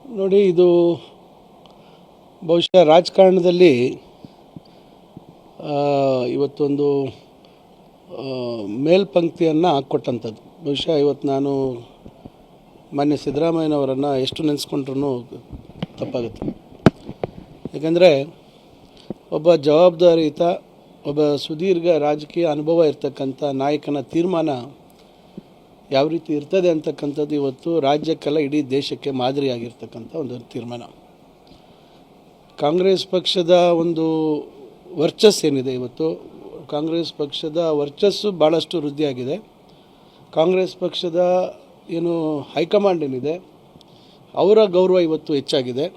ನೋಡಿ, ಇದು ಬಹುಶಃ ರಾಜಕಾರಣದಲ್ಲಿ ಇವತ್ತೊಂದು ಮೇಲ್ಪಂಕ್ತಿಯನ್ನು ಹಾಕ್ಕೊಟ್ಟಂಥದ್ದು. ಬಹುಶಃ ಇವತ್ತು ನಾನು ಮಾನ್ಯ ಸಿದ್ದರಾಮಯ್ಯನವರನ್ನು ಎಷ್ಟು ನೆನೆಸ್ಕೊಂಡ್ರೂ ತಪ್ಪಾಗುತ್ತೆ. ಯಾಕಂದರೆ ಒಬ್ಬ ಜವಾಬ್ದಾರಿಯುತ, ಒಬ್ಬ ಸುದೀರ್ಘ ರಾಜಕೀಯ ಅನುಭವ ಇರ್ತಕ್ಕಂಥ ನಾಯಕನ ತೀರ್ಮಾನ ಯಾವ ರೀತಿ ಇರ್ತದೆ ಅಂತಕ್ಕಂಥದ್ದು ಇವತ್ತು ರಾಜ್ಯಕ್ಕೆಲ್ಲ ಇಡೀ ದೇಶಕ್ಕೆ ಮಾದರಿಯಾಗಿರ್ತಕ್ಕಂಥ ಒಂದು ತೀರ್ಮಾನ. ಕಾಂಗ್ರೆಸ್ ಪಕ್ಷದ ಒಂದು ವರ್ಚಸ್ಸೇನಿದೆ, ಇವತ್ತು ಕಾಂಗ್ರೆಸ್ ಪಕ್ಷದ ವರ್ಚಸ್ಸು ಭಾಳಷ್ಟು ವೃದ್ಧಿಯಾಗಿದೆ. ಕಾಂಗ್ರೆಸ್ ಪಕ್ಷದ ಏನು ಹೈಕಮಾಂಡ್ ಏನಿದೆ ಅವರ ಗೌರವ ಇವತ್ತು ಹೆಚ್ಚಾಗಿದೆ.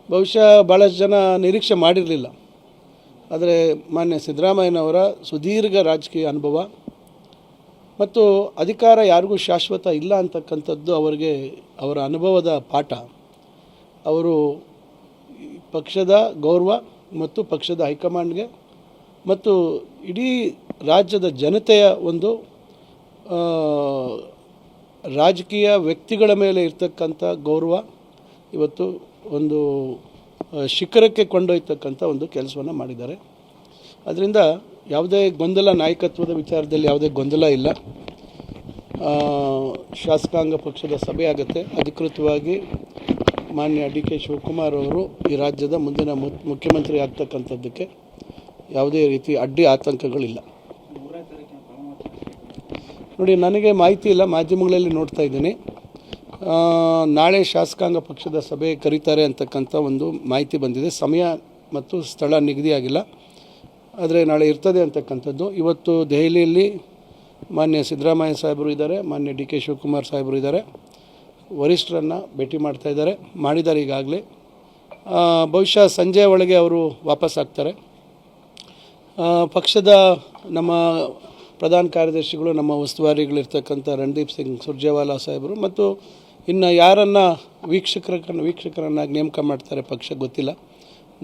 ಬಹುಶಃ ಭಾಳಷ್ಟು ಜನ ನಿರೀಕ್ಷೆ ಮಾಡಿರಲಿಲ್ಲ. ಆದರೆ ಮಾನ್ಯ ಸಿದ್ದರಾಮಯ್ಯನವರ ಸುದೀರ್ಘ ರಾಜಕೀಯ ಅನುಭವ ಮತ್ತು ಅಧಿಕಾರ ಯಾರಿಗೂ ಶಾಶ್ವತ ಇಲ್ಲ ಅಂತಕ್ಕಂಥದ್ದು ಅವರಿಗೆ ಅವರ ಅನುಭವದ ಪಾಠ. ಅವರು ಪಕ್ಷದ ಗೌರವ ಮತ್ತು ಪಕ್ಷದ ಹೈಕಮಾಂಡ್ಗೆ ಮತ್ತು ಇಡೀ ರಾಜ್ಯದ ಜನತೆಯ ಒಂದು ರಾಜಕೀಯ ವ್ಯಕ್ತಿಗಳ ಮೇಲೆ ಇರ್ತಕ್ಕಂಥ ಗೌರವ ಇವತ್ತು ಒಂದು ಶಿಖರಕ್ಕೆ ಕೊಂಡೊಯ್ತಕ್ಕಂಥ ಒಂದು ಕೆಲಸವನ್ನು ಮಾಡಿದ್ದಾರೆ. ಅದರಿಂದ ಯಾವುದೇ ಗೊಂದಲ, ನಾಯಕತ್ವದ ವಿಚಾರದಲ್ಲಿ ಯಾವುದೇ ಗೊಂದಲ ಇಲ್ಲ. ಶಾಸಕಾಂಗ ಪಕ್ಷದ ಸಭೆ ಆಗುತ್ತೆ. ಅಧಿಕೃತವಾಗಿ ಮಾನ್ಯ ಡಿ.ಕೆ. ಶಿವಕುಮಾರ್ ಅವರು ಈ ರಾಜ್ಯದ ಮುಂದಿನ ಮುಖ್ಯಮಂತ್ರಿ ಆಗ್ತಕ್ಕಂಥದ್ದಕ್ಕೆ ಯಾವುದೇ ರೀತಿ ಅಡ್ಡಿ ಆತಂಕಗಳಿಲ್ಲ. ನೋಡಿ, ನನಗೆ ಮಾಹಿತಿ ಇಲ್ಲ, ಮಾಧ್ಯಮಗಳಲ್ಲಿ ನೋಡ್ತಾ ಇದ್ದೀನಿ. ನಾಳೆ ಶಾಸಕಾಂಗ ಪಕ್ಷದ ಸಭೆ ಕರೀತಾರೆ ಅಂತಕ್ಕಂಥ ಒಂದು ಮಾಹಿತಿ ಬಂದಿದೆ. ಸಮಯ ಮತ್ತು ಸ್ಥಳ ನಿಗದಿಯಾಗಿಲ್ಲ, ಆದರೆ ನಾಳೆ ಇರ್ತದೆ ಅಂತಕ್ಕಂಥದ್ದು. ಇವತ್ತು ದೆಹಲಿಯಲ್ಲಿ ಮಾನ್ಯ ಸಿದ್ದರಾಮಯ್ಯ ಸಾಹೇಬರು ಇದ್ದಾರೆ, ಮಾನ್ಯ ಡಿ.ಕೆ. ಶಿವಕುಮಾರ್ ಸಾಹೇಬರು ಇದ್ದಾರೆ. ವರಿಷ್ಠರನ್ನು ಭೇಟಿ ಮಾಡಿದ್ದಾರೆ ಈಗಾಗಲೇ. ಬಹುಶಃ ಸಂಜೆ ಒಳಗೆ ಅವರು ವಾಪಸ್ ಆಗ್ತಾರೆ. ಪಕ್ಷದ ನಮ್ಮ ಪ್ರಧಾನ ಕಾರ್ಯದರ್ಶಿಗಳು, ನಮ್ಮ ಉಸ್ತುವಾರಿಗಳಿರ್ತಕ್ಕಂಥ ರಣದೀಪ್ ಸಿಂಗ್ ಸುರ್ಜೇವಾಲಾ ಸಾಹೇಬರು ಮತ್ತು ಇನ್ನು ಯಾರನ್ನು ವೀಕ್ಷಕರನ್ನಾಗಿ ನೇಮಕ ಮಾಡ್ತಾರೆ ಪಕ್ಷ ಗೊತ್ತಿಲ್ಲ.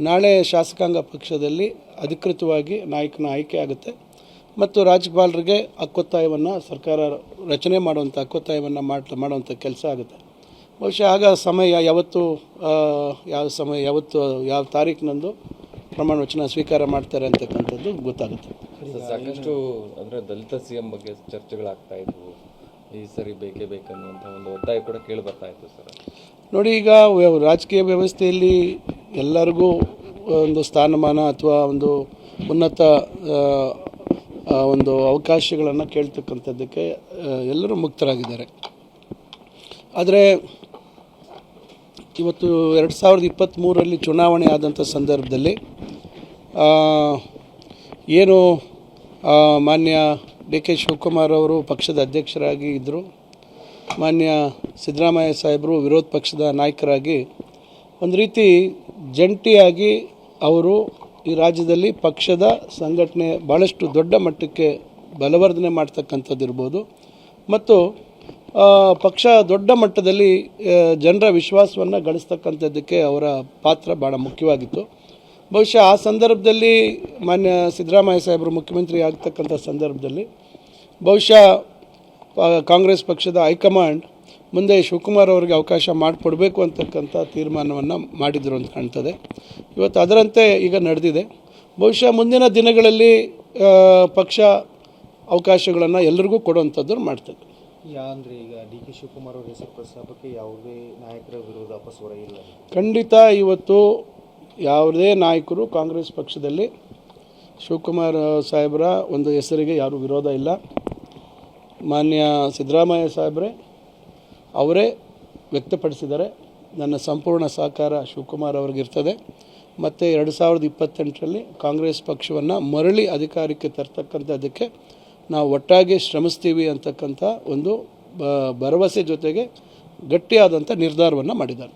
ನಾಳೆ ಶಾಸಕಾಂಗ ಪಕ್ಷದಲ್ಲಿ ಅಧಿಕೃತವಾಗಿ ನಾಯಕನ ಆಯ್ಕೆ ಆಗುತ್ತೆ ಮತ್ತು ರಾಜ್ಯಪಾಲರಿಗೆ ಹಕ್ಕೊತ್ತಾಯವನ್ನು ಸರ್ಕಾರ ರಚನೆ ಮಾಡುವಂಥ ಹಕ್ಕೊತ್ತಾಯವನ್ನು ಮಾಡುವಂಥ ಕೆಲಸ ಆಗುತ್ತೆ. ಬಹುಶಃ ಆಗ ಸಮಯ ಯಾವ ತಾರೀಕಿನಂದು ಪ್ರಮಾಣ ವಚನ ಸ್ವೀಕಾರ ಮಾಡ್ತಾರೆ ಅಂತಕ್ಕಂಥದ್ದು ಗೊತ್ತಾಗುತ್ತೆ. ಸಾಕಷ್ಟು ಅಂದರೆ ದಲಿತ ಸಿ.ಎಂ ಬಗ್ಗೆ ಚರ್ಚೆಗಳಾಗ್ತಾ ಇದ್ವು. ಈ ಸರಿ ಬೇಕೇ ಬೇಕನ್ನುವಂಥ ಒಂದು ಒತ್ತಾಯ ಕೂಡ ಕೇಳಿ ಬರ್ತಾ ಇತ್ತು ಸರ್. ನೋಡಿ, ಈಗ ರಾಜಕೀಯ ವ್ಯವಸ್ಥೆಯಲ್ಲಿ ಎಲ್ಲರಿಗೂ ಒಂದು ಸ್ಥಾನಮಾನ ಅಥವಾ ಒಂದು ಉನ್ನತ ಒಂದು ಅವಕಾಶಗಳನ್ನು ಕೇಳ್ತಕ್ಕಂಥದ್ದಕ್ಕೆ ಎಲ್ಲರೂ ಮುಕ್ತರಾಗಿದ್ದಾರೆ. ಆದರೆ ಇವತ್ತು 2023ರಲ್ಲಿ ಚುನಾವಣೆ ಆದಂಥ ಸಂದರ್ಭದಲ್ಲಿ ಏನು ಮಾನ್ಯ ಡಿ.ಕೆ. ಶಿವಕುಮಾರ್ ಅವರು ಪಕ್ಷದ ಅಧ್ಯಕ್ಷರಾಗಿ ಇದ್ದರು, ಮಾನ್ಯ ಸಿದ್ದರಾಮಯ್ಯ ಸಾಹೇಬರು ವಿರೋಧ ಪಕ್ಷದ ನಾಯಕರಾಗಿ ಒಂದು ರೀತಿ ಜಂಟಿಯಾಗಿ ಅವರು ಈ ರಾಜ್ಯದಲ್ಲಿ ಪಕ್ಷದ ಸಂಘಟನೆ ಭಾಳಷ್ಟು ದೊಡ್ಡ ಮಟ್ಟಕ್ಕೆ ಬಲವರ್ಧನೆ ಮಾಡ್ತಕ್ಕಂಥದ್ದು ಇರ್ಬೋದು ಮತ್ತು ಪಕ್ಷ ದೊಡ್ಡ ಮಟ್ಟದಲ್ಲಿ ಜನರ ವಿಶ್ವಾಸವನ್ನು ಗಳಿಸ್ತಕ್ಕಂಥದ್ದಕ್ಕೆ ಅವರ ಪಾತ್ರ ಭಾಳ ಮುಖ್ಯವಾಗಿತ್ತು. ಬಹುಶಃ ಆ ಸಂದರ್ಭದಲ್ಲಿ ಮಾನ್ಯ ಸಿದ್ದರಾಮಯ್ಯ ಸಾಹೇಬರು ಮುಖ್ಯಮಂತ್ರಿ ಆಗ್ತಕ್ಕಂಥ ಸಂದರ್ಭದಲ್ಲಿ ಬಹುಶಃ ಕಾಂಗ್ರೆಸ್ ಪಕ್ಷದ ಹೈಕಮಾಂಡ್ ಮುಂದೆ ಶಿವಕುಮಾರ್ ಅವರಿಗೆ ಅವಕಾಶ ಮಾಡಿಕೊಡ್ಬೇಕು ಅಂತಕ್ಕಂಥ ತೀರ್ಮಾನವನ್ನು ಮಾಡಿದರು ಅಂತ ಕಾಣ್ತದೆ. ಇವತ್ತು ಅದರಂತೆ ಈಗ ನಡೆದಿದೆ. ಬಹುಶಃ ಮುಂದಿನ ದಿನಗಳಲ್ಲಿ ಪಕ್ಷ ಅವಕಾಶಗಳನ್ನು ಎಲ್ಲರಿಗೂ ಕೊಡುವಂಥದ್ದು ಮಾಡ್ತದೆ. ಅಂದರೆ ಈಗ ಡಿ.ಕೆ. ಶಿವಕುಮಾರ್ ಅವರ ಹೆಸರು ಪ್ರಸ್ತಾಪಕ್ಕೆ ಯಾವುದೇ ನಾಯಕರ ವಿರೋಧ ಅಪಸ್ವರ ಇಲ್ಲ. ಖಂಡಿತ ಇವತ್ತು ಯಾವುದೇ ನಾಯಕರು ಕಾಂಗ್ರೆಸ್ ಪಕ್ಷದಲ್ಲಿ ಶಿವಕುಮಾರ್ ಸಾಹೇಬರ ಒಂದು ಹೆಸರಿಗೆ ಯಾರೂ ವಿರೋಧ ಇಲ್ಲ. ಮಾನ್ಯ ಸಿದ್ದರಾಮಯ್ಯ ಸಾಹೇಬ್ರೆ ಅವರೇ ವ್ಯಕ್ತಪಡಿಸಿದ್ದಾರೆ, ನನ್ನ ಸಂಪೂರ್ಣ ಸಹಕಾರ ಶಿವಕುಮಾರ್ ಅವ್ರಿಗಿರ್ತದೆ ಮತ್ತು 2028ರಲ್ಲಿ ಕಾಂಗ್ರೆಸ್ ಪಕ್ಷವನ್ನು ಮರಳಿ ಅಧಿಕಾರಕ್ಕೆ ತರ್ತಕ್ಕಂಥದ್ದಕ್ಕೆ ನಾವು ಒಟ್ಟಾಗಿ ಶ್ರಮಿಸ್ತೀವಿ ಅಂತಕ್ಕಂಥ ಒಂದು ಭರವಸೆ ಜೊತೆಗೆ ಗಟ್ಟಿಯಾದಂಥ ನಿರ್ಧಾರವನ್ನು ಮಾಡಿದ್ದಾರೆ.